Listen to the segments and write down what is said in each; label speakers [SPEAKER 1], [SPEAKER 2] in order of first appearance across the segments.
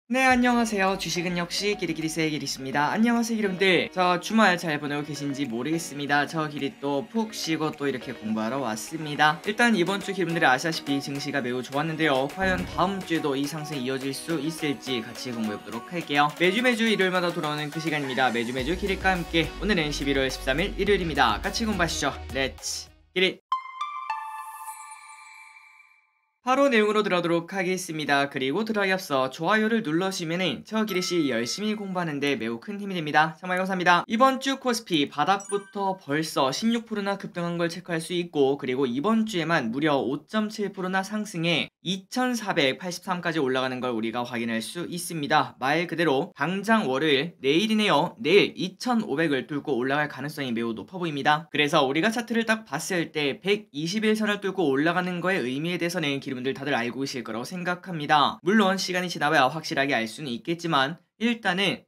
[SPEAKER 1] 네, 안녕하세요. 주식은 역시 기리기리세의 기리씨입니다. 안녕하세요, 여러분들. 저 주말 잘 보내고 계신지 모르겠습니다. 저 기리 또 푹 쉬고 또 이렇게 공부하러 왔습니다. 일단 이번 주 여러분들이 아시다시피 증시가 매우 좋았는데요. 과연 다음 주에도 이 상승이 이어질 수 있을지 같이 공부해보도록 할게요. 매주 일요일마다 돌아오는 그 시간입니다. 매주 기리과 함께 오늘은 11월 13일 일요일입니다. 같이 공부하시죠. 렛츠 기리. 바로 내용으로 들어가도록 하겠습니다. 그리고 들어가기 앞서 좋아요를 눌러주시면은 저 기리씨 열심히 공부하는데 매우 큰 힘이 됩니다. 정말 감사합니다. 이번 주 코스피 바닥부터 벌써 16%나 급등한 걸 체크할 수 있고, 그리고 이번 주에만 무려 5.7%나 상승해 2483까지 올라가는 걸 우리가 확인할 수 있습니다. 말 그대로 당장 월요일 내일이네요. 내일 2500을 뚫고 올라갈 가능성이 매우 높아 보입니다. 그래서 우리가 차트를 딱 봤을 때 121선을 뚫고 올라가는 거의 의미에 대해서는 분들 다들 알고 계실 거라고 생각합니다. 물론 시간이 지나봐야 확실하게 알 수는 있겠지만 일단은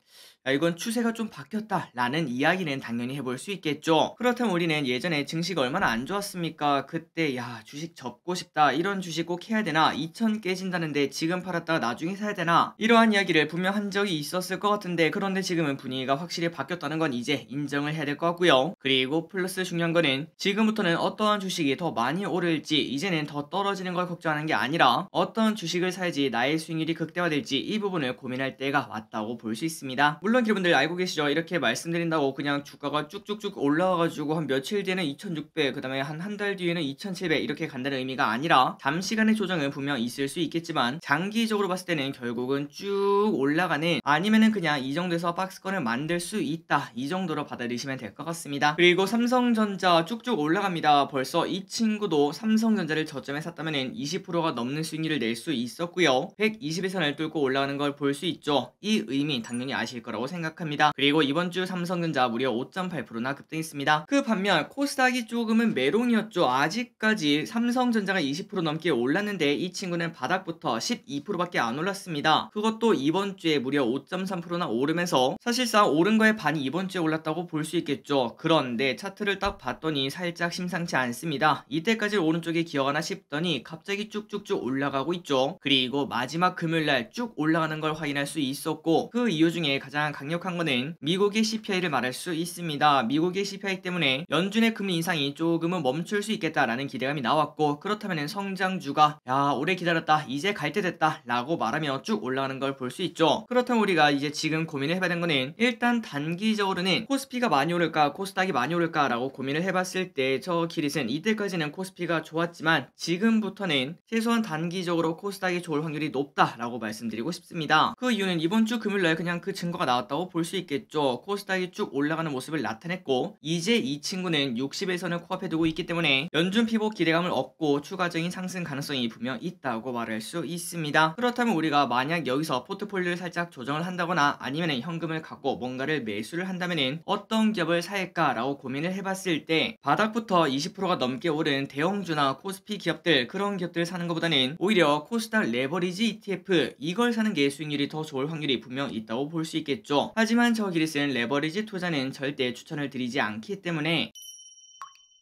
[SPEAKER 1] 이건 추세가 좀 바뀌었다 라는 이야기는 당연히 해볼 수 있겠죠. 그렇다면 우리는 예전에 증시가 얼마나 안 좋았습니까? 그때 야, 주식 접고 싶다, 이런 주식 꼭 해야 되나, 2000 깨진다는데 지금 팔았다가 나중에 사야 되나, 이러한 이야기를 분명 한 적이 있었을 것 같은데, 그런데 지금은 분위기가 확실히 바뀌었다는 건 이제 인정을 해야 될 것 같고요. 그리고 플러스 중요한 거는 지금부터는 어떠한 주식이 더 많이 오를지, 이제는 더 떨어지는 걸 걱정하는 게 아니라 어떤 주식을 사야지 나의 수익률이 극대화될지, 이 부분을 고민할 때가 왔다고 볼 수 있습니다. 물론 여러분들 알고 계시죠? 이렇게 말씀드린다고 그냥 주가가 쭉쭉쭉 올라와가지고 한 며칠 뒤에는 2600, 그 다음에 한 달 뒤에는 2700 이렇게 간다는 의미가 아니라, 단시간의 조정은 분명 있을 수 있겠지만 장기적으로 봤을 때는 결국은 쭉 올라가는, 아니면은 그냥 이 정도에서 박스권을 만들 수 있다, 이 정도로 받아들이시면 될 것 같습니다. 그리고 삼성전자 쭉쭉 올라갑니다. 벌써 이 친구도 삼성전자를 저점에 샀다면은 20%가 넘는 수익률을 낼 수 있었고요. 120일선을 뚫고 올라가는 걸 볼 수 있죠. 이 의미 당연히 아실 거라고 생각합니다. 그리고 이번 주 삼성전자 무려 5.8%나 급등했습니다. 그 반면 코스닥이 조금은 메롱이었죠. 아직까지 삼성전자가 20% 넘게 올랐는데 이 친구는 바닥부터 12%밖에 안 올랐습니다. 그것도 이번 주에 무려 5.3%나 오르면서 사실상 오른 거의 반이 이번 주에 올랐다고 볼 수 있겠죠. 그런데 차트를 딱 봤더니 살짝 심상치 않습니다. 이때까지 오른쪽에 기어가나 싶더니 갑자기 쭉쭉쭉 올라가고 있죠. 그리고 마지막 금요일날 쭉 올라가는 걸 확인할 수 있었고, 그 이유 중에 가장 강력한 거는 미국의 CPI를 말할 수 있습니다. 미국의 CPI 때문에 연준의 금리 인상이 조금은 멈출 수 있겠다라는 기대감이 나왔고, 그렇다면 성장주가 야, 오래 기다렸다, 이제 갈 때 됐다 라고 말하며 쭉 올라가는 걸 볼 수 있죠. 그렇다면 우리가 이제 지금 고민을 해봐야 되는 거는, 일단 단기적으로는 코스피가 많이 오를까 코스닥이 많이 오를까 라고 고민을 해봤을 때, 저 기릿은 이때까지는 코스피가 좋았지만 지금부터는 최소한 단기적으로 코스닥이 좋을 확률이 높다 라고 말씀드리고 싶습니다. 그 이유는 이번 주 금요일날 그냥 그 증거가 나왔다고 볼 수 있겠죠. 코스닥이 쭉 올라가는 모습을 나타냈고, 이제 이 친구는 60에서는 코앞에 두고 있기 때문에 연준 피복 기대감을 얻고 추가적인 상승 가능성이 분명 있다고 말할 수 있습니다. 그렇다면 우리가 만약 여기서 포트폴리오를 살짝 조정을 한다거나 아니면 현금을 갖고 뭔가를 매수를 한다면 어떤 기업을 살까 라고 고민을 해봤을 때, 바닥부터 20%가 넘게 오른 대형주나 코스피 기업들, 그런 기업들 사는 것보다는 오히려 코스닥 레버리지 ETF 이걸 사는 게 수익률이 더 좋을 확률이 분명 있다고 볼 수 있겠죠. 하지만 저 기릿은 레버리지 투자는 절대 추천을 드리지 않기 때문에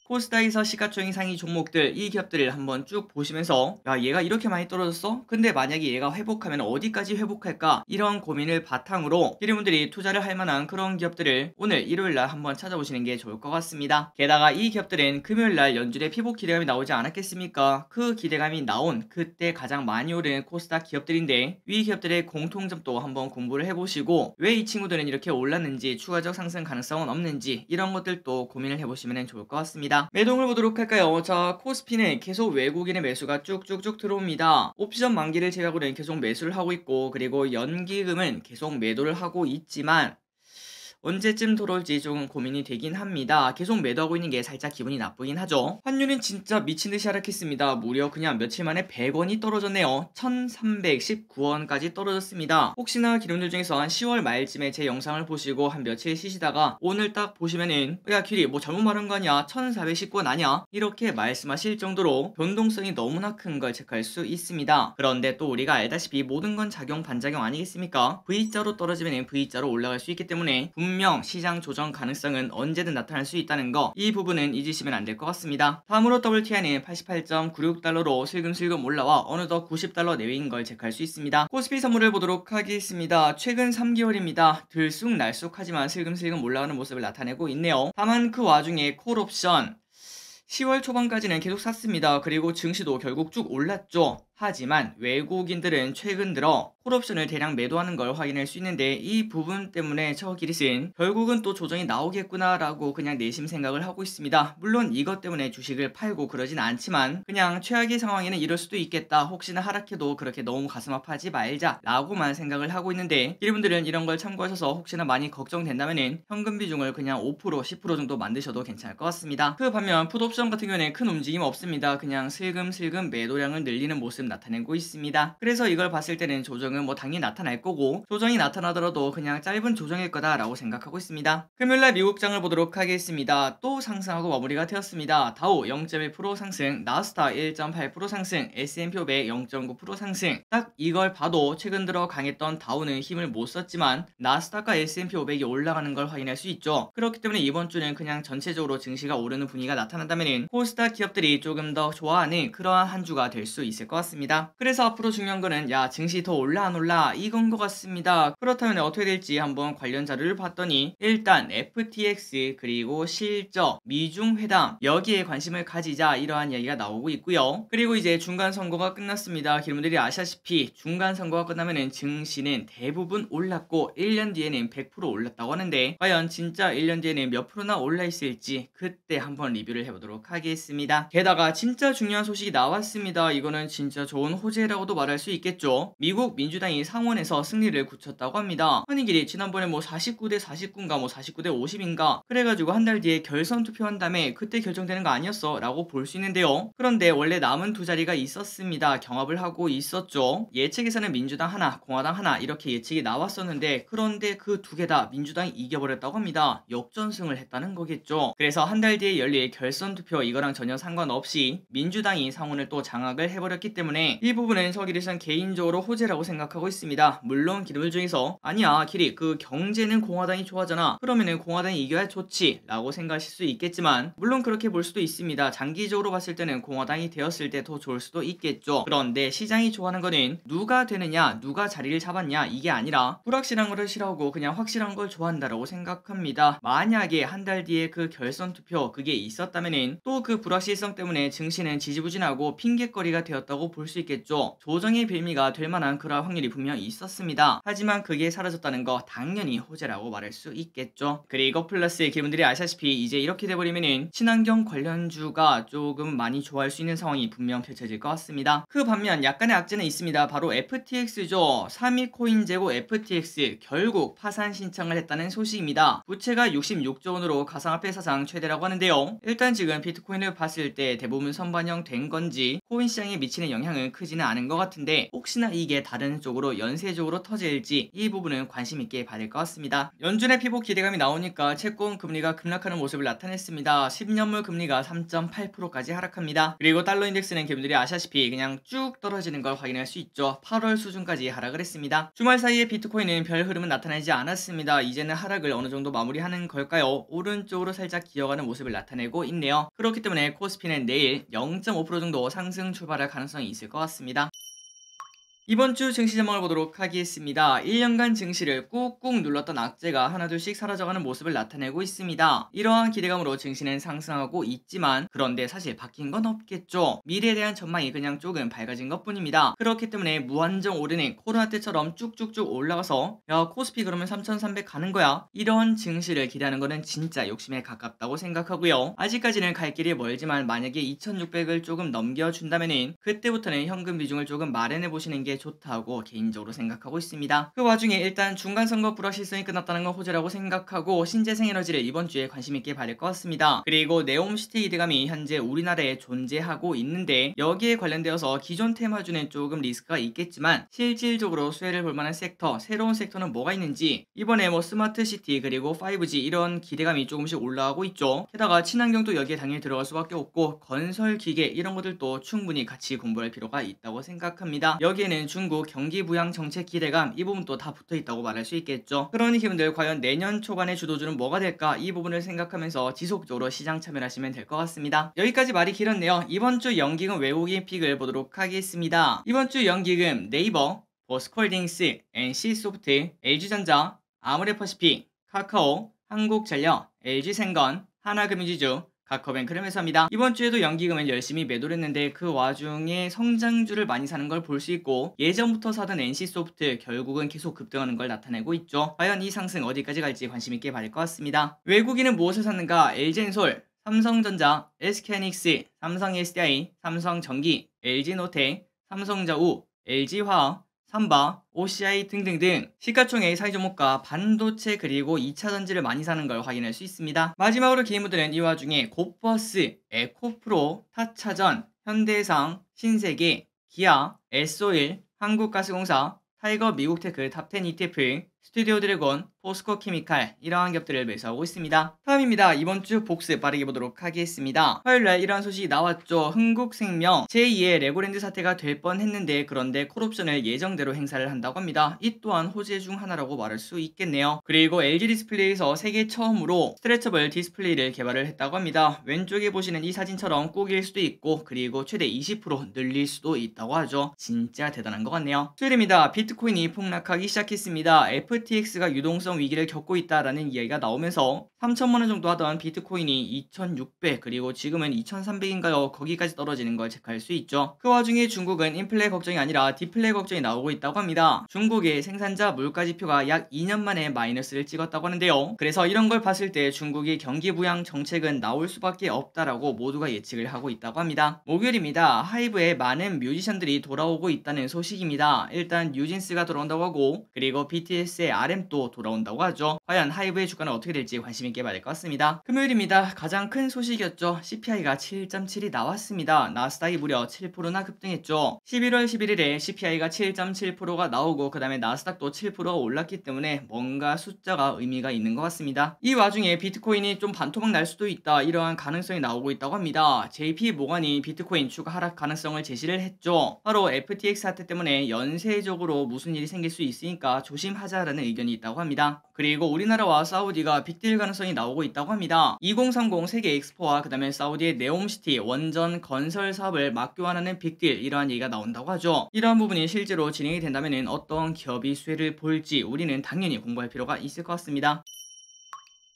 [SPEAKER 1] 코스닥에서 시가총액 상위 종목들, 이 기업들을 한번 쭉 보시면서 야, 얘가 이렇게 많이 떨어졌어? 근데 만약에 얘가 회복하면 어디까지 회복할까? 이런 고민을 바탕으로 여러분들이 투자를 할 만한 그런 기업들을 오늘 일요일날 한번 찾아보시는 게 좋을 것 같습니다. 게다가 이 기업들은 금요일날 연준의 피복 기대감이 나오지 않았겠습니까? 그 기대감이 나온 그때 가장 많이 오른 코스닥 기업들인데, 위 기업들의 공통점도 한번 공부를 해보시고 왜 이 친구들은 이렇게 올랐는지, 추가적 상승 가능성은 없는지, 이런 것들도 고민을 해보시면 좋을 것 같습니다. 매동을 보도록 할까요? 자, 코스피는 계속 외국인의 매수가 쭉쭉쭉 들어옵니다. 옵션 만기를 제외하고는 계속 매수를 하고 있고, 그리고 연기금은 계속 매도를 하고 있지만 언제쯤 들어올지 조금 고민이 되긴 합니다. 계속 매도하고 있는 게 살짝 기분이 나쁘긴 하죠. 환율은 진짜 미친듯이 하락했습니다. 무려 그냥 며칠 만에 100원이 떨어졌네요. 1319원까지 떨어졌습니다. 혹시나 기름들 중에서 한 10월 말쯤에 제 영상을 보시고 한 며칠 쉬시다가 오늘 딱 보시면은 야, 길이 뭐 잘못 말한 거 아니야? 1419원 아니야? 이렇게 말씀하실 정도로 변동성이 너무나 큰 걸 체크할 수 있습니다. 그런데 또 우리가 알다시피 모든 건 작용 반작용 아니겠습니까? V자로 떨어지면 V자로 올라갈 수 있기 때문에 분명 분명 시장 조정 가능성은 언제든 나타날 수 있다는 거, 이 부분은 잊으시면 안 될 것 같습니다. 다음으로 WTI는 88.96달러로 슬금슬금 올라와 어느덧 90달러 내외인 걸 체크할 수 있습니다. 코스피 선물을 보도록 하겠습니다. 최근 3개월입니다. 들쑥날쑥하지만 슬금슬금 올라가는 모습을 나타내고 있네요. 다만 그 와중에 콜옵션 10월 초반까지는 계속 샀습니다. 그리고 증시도 결국 쭉 올랐죠. 하지만 외국인들은 최근 들어 콜옵션을 대량 매도하는 걸 확인할 수 있는데, 이 부분 때문에 저 기릿은 결국은 또 조정이 나오겠구나 라고 그냥 내심 생각을 하고 있습니다. 물론 이것 때문에 주식을 팔고 그러진 않지만 그냥 최악의 상황에는 이럴 수도 있겠다, 혹시나 하락해도 그렇게 너무 가슴 아파하지 말자 라고만 생각을 하고 있는데, 여러분들은 이런 걸 참고하셔서 혹시나 많이 걱정된다면 현금 비중을 그냥 5% 10% 정도 만드셔도 괜찮을 것 같습니다. 그 반면 풋옵션 같은 경우에는 큰 움직임 없습니다. 그냥 슬금슬금 매도량을 늘리는 모습 나타내고 있습니다. 그래서 이걸 봤을 때는 조정은 뭐 당연히 나타날 거고, 조정이 나타나더라도 그냥 짧은 조정일 거다라고 생각하고 있습니다. 금요일날 미국장을 보도록 하겠습니다. 또 상승하고 마무리가 되었습니다. 다우 0.1% 상승, 나스닥 1.8% 상승, S&P 500 0.9% 상승. 딱 이걸 봐도 최근 들어 강했던 다우는 힘을 못 썼지만 나스닥과 S&P 500이 올라가는 걸 확인할 수 있죠. 그렇기 때문에 이번 주는 그냥 전체적으로 증시가 오르는 분위기가 나타난다면 코스닥 기업들이 조금 더 좋아하는 그러한 한 주가 될 수 있을 것 같습니다. 그래서 앞으로 중요한 거는 증시 더 올라 안 올라 이건 것 같습니다. 그렇다면 어떻게 될지 한번 관련 자료를 봤더니 일단 FTX 그리고 실적, 미중 회담 여기에 관심을 가지자, 이러한 이야기가 나오고 있고요. 그리고 이제 중간 선거가 끝났습니다. 여러분들이 아시다시피 중간 선거가 끝나면은 증시는 대부분 올랐고 1년 뒤에는 100% 올랐다고 하는데, 과연 진짜 1년 뒤에는 몇 프로나 올라 있을지 그때 한번 리뷰를 해보도록 하겠습니다. 게다가 진짜 중요한 소식이 나왔습니다. 이거는 진짜 좋은 호재라고도 말할 수 있겠죠. 미국 민주당이 상원에서 승리를 굳혔다고 합니다. 아니 길이 지난번에 뭐 49대 49인가 뭐 49대 50인가 그래가지고 한 달 뒤에 결선 투표한 다음에 그때 결정되는 거 아니었어 라고 볼 수 있는데요. 그런데 원래 남은 두 자리가 있었습니다. 경합을 하고 있었죠. 예측에서는 민주당 하나 공화당 하나 이렇게 예측이 나왔었는데, 그런데 그 두 개 다 민주당이 이겨버렸다고 합니다. 역전승을 했다는 거겠죠. 그래서 한 달 뒤에 열릴 결선 투표 이거랑 전혀 상관없이 민주당이 상원을 또 장악을 해버렸기 때문에 이 부분은 서기리선 개인적으로 호재라고 생각하고 있습니다. 물론 기름을 중에서 아니야 기리 그 경제는 공화당이 좋아하잖아, 그러면은 공화당이 이겨야 좋지 라고 생각하실 수 있겠지만, 물론 그렇게 볼 수도 있습니다. 장기적으로 봤을 때는 공화당이 되었을 때 더 좋을 수도 있겠죠. 그런데 시장이 좋아하는 거는 누가 되느냐 누가 자리를 잡았냐 이게 아니라 불확실한 거를 싫어하고 그냥 확실한 걸 좋아한다라고 생각합니다. 만약에 한 달 뒤에 그 결선 투표 그게 있었다면은 또 그 불확실성 때문에 증시는 지지부진하고 핑계거리가 되었다고 볼 수 있겠죠. 조정의 빌미가 될 만한 그럴 확률이 분명히 있었습니다. 하지만 그게 사라졌다는 거 당연히 호재라고 말할 수 있겠죠. 그리고 플러스 여러분들이 아시다시피 이제 이렇게 돼버리면은 친환경 관련주가 조금 많이 좋아할 수 있는 상황이 분명 펼쳐질 것 같습니다. 그 반면 약간의 악재는 있습니다. 바로 FTX죠. 3위 코인 재고 FTX 결국 파산 신청을 했다는 소식입니다. 부채가 66조 원으로 가상화폐 사상 최대라고 하는데요. 일단 지금 비트코인을 봤을 때 대부분 선반영 된 건지 코인 시장에 미치는 영향은 크지는 않은 것 같은데, 혹시나 이게 다른 쪽으로 연쇄적으로 터질지 이 부분은 관심 있게 봐야 될 것 같습니다. 연준의 피복 기대감이 나오니까 채권 금리가 급락하는 모습을 나타냈습니다. 10년물 금리가 3.8%까지 하락합니다. 그리고 달러 인덱스는 여러분들이 아시다시피 그냥 쭉 떨어지는 걸 확인할 수 있죠. 8월 수준까지 하락을 했습니다. 주말 사이에 비트코인은 별 흐름은 나타나지 않았습니다. 이제는 하락을 어느 정도 마무리하는 걸까요? 오른쪽으로 살짝 기어가는 모습을 나타내고 있네요. 그렇기 때문에 코스피는 내일 0.5% 정도 상승 출발할 가능성이 있을 것 같습니다. 이번 주 증시 전망을 보도록 하겠습니다. 1년간 증시를 꾹꾹 눌렀던 악재가 하나둘씩 사라져가는 모습을 나타내고 있습니다. 이러한 기대감으로 증시는 상승하고 있지만, 그런데 사실 바뀐 건 없겠죠. 미래에 대한 전망이 그냥 조금 밝아진 것 뿐입니다. 그렇기 때문에 무한정 오르는 코로나 때처럼 쭉쭉쭉 올라가서 야 코스피 그러면 3300 가는 거야, 이런 증시를 기대하는 거는 진짜 욕심에 가깝다고 생각하고요. 아직까지는 갈 길이 멀지만 만약에 2600을 조금 넘겨준다면은 그때부터는 현금 비중을 조금 마련해 보시는 게 좋다고 개인적으로 생각하고 있습니다. 그 와중에 일단 중간선거 불확실성이 끝났다는 건 호재라고 생각하고 신재생에너지를 이번 주에 관심 있게 봐야 될 것 같습니다. 그리고 네옴시티 기대감이 현재 우리나라에 존재하고 있는데, 여기에 관련되어서 기존 테마주는 조금 리스크가 있겠지만 실질적으로 수혜를 볼 만한 섹터, 새로운 섹터는 뭐가 있는지, 이번에 뭐 스마트시티 그리고 5G 이런 기대감이 조금씩 올라가고 있죠. 게다가 친환경도 여기에 당연히 들어갈 수밖에 없고 건설기계 이런 것들도 충분히 같이 공부할 필요가 있다고 생각합니다. 여기에는 있는 중국 경기 부양 정책 기대감, 이 부분도 다 붙어 있다고 말할 수 있겠죠. 그러니 기분들 과연 내년 초반의 주도주는 뭐가 될까, 이 부분을 생각하면서 지속적으로 시장 참여하시면 될 것 같습니다. 여기까지 말이 길었네요. 이번 주 연기금 외국인 픽을 보도록 하겠습니다. 이번 주 연기금 네이버, 버스코홀딩스, NC소프트, LG전자, 아모레퍼시픽, 카카오, 한국전력, LG생건, 하나금융지주, 카카오뱅크를 매수합니다. 이번 주에도 연기금을 열심히 매도를 했는데 그 와중에 성장주를 많이 사는 걸 볼 수 있고, 예전부터 사던 NC소프트 결국은 계속 급등하는 걸 나타내고 있죠. 과연 이 상승 어디까지 갈지 관심 있게 봐야 될 것 같습니다. 외국인은 무엇을 샀는가? LG엔솔, 삼성전자, SK하이닉스, 삼성 SDI, 삼성전기, LG노텍, 삼성자우, LG화학, 삼바, OCI 등등등 시가총액 상위 종목과 반도체 그리고 2차전지를 많이 사는 걸 확인할 수 있습니다. 마지막으로 개인분들은 이 와중에 고버스, 에코프로, 타차전, 현대해상, 신세계, 기아, S-오일, 한국가스공사, 타이거 미국테크 탑10 ETF, 스튜디오 드래곤, 포스코 케미칼, 이러한 기업들을 매수하고 있습니다. 다음입니다. 이번 주 복습 빠르게 보도록 하겠습니다. 화요일날 이러한 소식이 나왔죠. 흥국생명 제2의 레고랜드 사태가 될 뻔했는데, 그런데 콜옵션을 예정대로 행사를 한다고 합니다. 이 또한 호재 중 하나라고 말할 수 있겠네요. 그리고 LG 디스플레이에서 세계 처음으로 스트레처블 디스플레이를 개발을 했다고 합니다. 왼쪽에 보시는 이 사진처럼 꾸길 수도 있고, 그리고 최대 20% 늘릴 수도 있다고 하죠. 진짜 대단한 것 같네요. 수요일입니다. 비트코인이 폭락하기 시작했습니다. FTX가 유동성 위기를 겪고 있다라는 이야기가 나오면서 3천만원 정도 하던 비트코인이 2600, 그리고 지금은 2300인가요? 거기까지 떨어지는 걸 체크할 수 있죠. 그 와중에 중국은 인플레 걱정이 아니라 디플레 걱정이 나오고 있다고 합니다. 중국의 생산자 물가지표가 약 2년 만에 마이너스를 찍었다고 하는데요. 그래서 이런 걸 봤을 때 중국이 경기 부양 정책은 나올 수밖에 없다라고 모두가 예측을 하고 있다고 합니다. 목요일입니다. 하이브에 많은 뮤지션들이 돌아오고 있다는 소식입니다. 일단 뉴진스가 돌아온다고 하고, 그리고 BTS의 RM도 돌아온다고 하죠. 과연 하이브의 주가는 어떻게 될지 관심 있게 봐야 될 것 같습니다. 금요일입니다. 가장 큰 소식이었죠. CPI가 7.7이 나왔습니다. 나스닥이 무려 7%나 급등했죠. 11월 11일에 CPI가 7.7%가 나오고, 그 다음에 나스닥도 7% 올랐기 때문에 뭔가 숫자가 의미가 있는 것 같습니다. 이 와중에 비트코인이 좀 반토막 날 수도 있다, 이러한 가능성이 나오고 있다고 합니다. JP 모건이 비트코인 추가 하락 가능성을 제시를 했죠. 바로 FTX 사태 때문에 연쇄적으로 무슨 일이 생길 수 있으니까 조심하자라는 의견이 있다고 합니다. 그리고 우리나라와 사우디가 빅딜 가능성이 나오고 있다고 합니다. 2030 세계 엑스포와 그 다음에 사우디의 네옴시티 원전 건설 사업을 맞교환하는 빅딜, 이러한 얘기가 나온다고 하죠. 이러한 부분이 실제로 진행이 된다면 어떤 기업이 수혜를 볼지 우리는 당연히 공부할 필요가 있을 것 같습니다.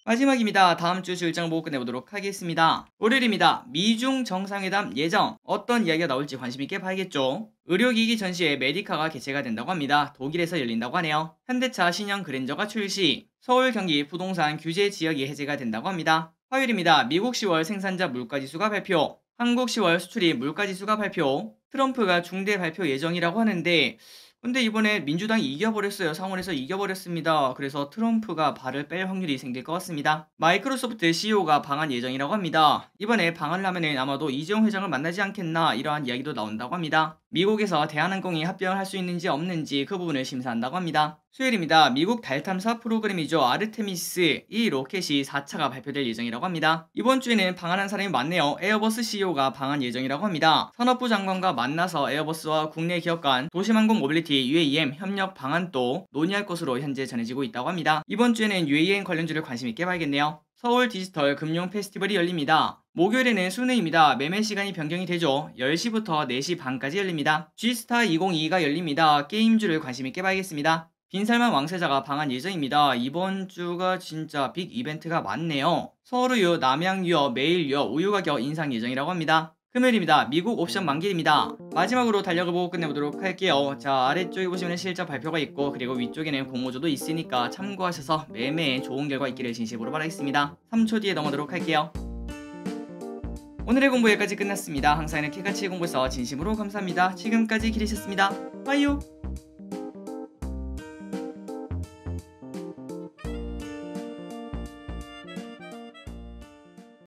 [SPEAKER 1] 마지막입니다. 다음 주 실정 보고 끝내보도록 하겠습니다. 월요일입니다. 미중 정상회담 예정. 어떤 이야기가 나올지 관심 있게 봐야겠죠. 의료기기 전시회 메디카가 개최가 된다고 합니다. 독일에서 열린다고 하네요. 현대차 신형 그랜저가 출시. 서울 경기 부동산 규제 지역이 해제가 된다고 합니다. 화요일입니다. 미국 10월 생산자 물가지수가 발표. 한국 10월 수출입 물가지수가 발표. 트럼프가 중대 발표 예정이라고 하는데, 근데 이번에 민주당이 이겨버렸어요. 상원에서 이겨버렸습니다. 그래서 트럼프가 발을 뺄 확률이 생길 것 같습니다. 마이크로소프트 CEO가 방한 예정이라고 합니다. 이번에 방한을 하면은 아마도 이재용 회장을 만나지 않겠나, 이러한 이야기도 나온다고 합니다. 미국에서 대한항공이 합병을 할 수 있는지 없는지 그 부분을 심사한다고 합니다. 수요일입니다. 미국 달 탐사 프로그램이죠. 아르테미스 이 로켓이 4차가 발표될 예정이라고 합니다. 이번 주에는 방한한 사람이 많네요. 에어버스 CEO가 방한 예정이라고 합니다. 산업부 장관과 만나서 에어버스와 국내 기업 간 도심항공 모빌리티 UAM 협력 방안도 논의할 것으로 현재 전해지고 있다고 합니다. 이번 주에는 UAM 관련주를 관심 있게 봐야겠네요. 서울 디지털 금융 페스티벌이 열립니다. 목요일에는 수능입니다. 매매 시간이 변경이 되죠. 10시부터 4시 반까지 열립니다. G스타 2022가 열립니다. 게임주를 관심 있게 봐야겠습니다. 빈살만 왕세자가 방한 예정입니다. 이번 주가 진짜 빅 이벤트가 많네요. 서울우유, 남양유업, 매일유업 우유 가격 인상 예정이라고 합니다. 금요일입니다. 미국 옵션 만기입니다. 마지막으로 달력을 보고 끝내보도록 할게요. 자, 아래쪽에 보시면 실적 발표가 있고, 그리고 위쪽에는 공모주도 있으니까 참고하셔서 매매에 좋은 결과 있기를 진심으로 바라겠습니다. 3초 뒤에 넘어가도록 할게요. 오늘의 공부 여기까지 끝났습니다. 항상 이렇게 같이 공부해서 진심으로 감사합니다. 지금까지 기리셨습니다. 빠이요.